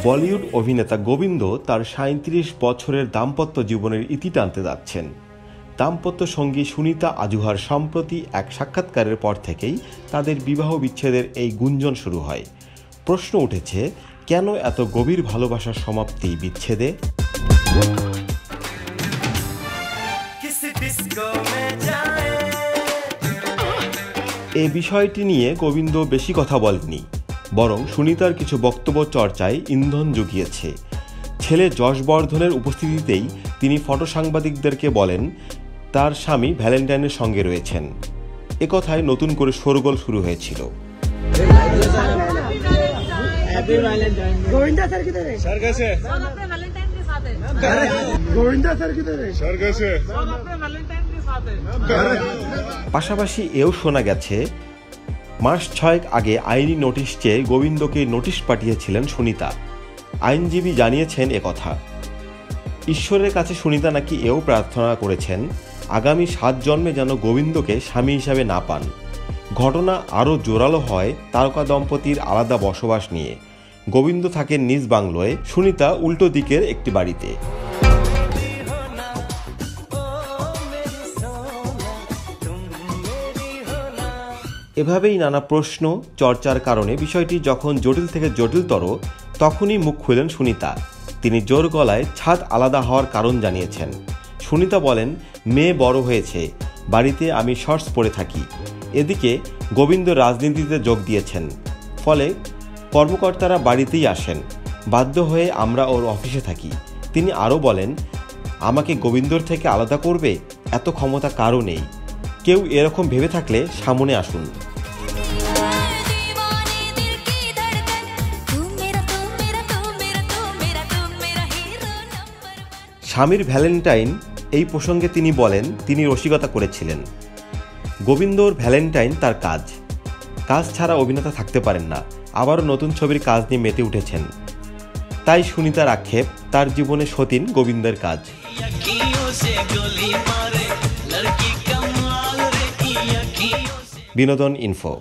বলিউড অভিনেতা গোবিন্দ তার ৩৭ বছরের দাম্পত্য জীবনের ইতি টানতে যাচ্ছেন। দাম্পত্য সঙ্গী সুনিতা আজুহার সম্প্রতি এক সাক্ষাৎকারের পর থেকেই তাদের বিবাহ বিচ্ছেদের এই গুঞ্জন শুরু হয়। প্রশ্ন উঠেছে, কেন এত গভীর ভালোবাসার সমাপ্তি বিচ্ছেদে? এই বিষয়টি নিয়ে গোবিন্দ বেশি কথা বলেননি, বরং সুনিতার কিছু বক্তব্য চর্চায় ইন্ধন জুগিয়েছে। ছেলে যশবর্ধনের উপস্থিতিতেই তিনি ফটো সাংবাদিকদেরকে বলেন তার স্বামী ভ্যালেন্টাইনের সঙ্গে রয়েছেন। একথায় নতুন করে শোরগোল শুরু হয়েছিল। পাশাপাশি এও শোনা গেছে, মাস 6 আগে আইনি নোটিশ চেয়ে গোবিন্দকে নোটিশ পাঠিয়েছিলেন সুনিতা। আইনজীবী জানিয়েছেন একথা। ঈশ্বরের কাছে সুনিতা নাকি এও প্রার্থনা করেছেন আগামী 7 জন্মে যেন গোবিন্দকে স্বামী হিসাবে না পান। ঘটনা আরও জোরালো হয় তারকা দম্পতির আলাদা বসবাস নিয়ে। গোবিন্দ থাকেন নিজ বাংলোয়, সুনিতা উল্টো দিকের একটি বাড়িতে। এভাবেই নানা প্রশ্ন চর্চার কারণে বিষয়টি যখন জটিল থেকে জটিলতর, তখনই মুখ খুললেন সুনিতা। তিনি জোর গলায় ছাদ আলাদা হওয়ার কারণ জানিয়েছেন। সুনিতা বলেন, মেয়ে বড় হয়েছে, বাড়িতে আমি শর্টস পরে থাকি। এদিকে গোবিন্দ রাজনীতিতে যোগ দিয়েছেন, ফলে কর্মকর্তারা বাড়িতেই আসেন। বাধ্য হয়ে আমরা ওর অফিসে থাকি। তিনি আরও বলেন, আমাকে গোবিন্দর থেকে আলাদা করবে এত ক্ষমতা কারও নেই। কেউ এরকম ভেবে থাকলে সামনে আসুন। স্বামীর ভ্যালেন্টাইন এই প্রসঙ্গে তিনি বলেন, তিনি রসিকতা করেছিলেন। গোবিন্দর ভ্যালেন্টাইন তার কাজ ছাড়া অভিনেতা থাকতে পারেন না। আবারও নতুন ছবির কাজ নিয়ে মেতে উঠেছেন। তাই সুনিতার আক্ষেপ, তার জীবনে সতীন গোবিন্দের কাজ। বিনোদন ইনফো।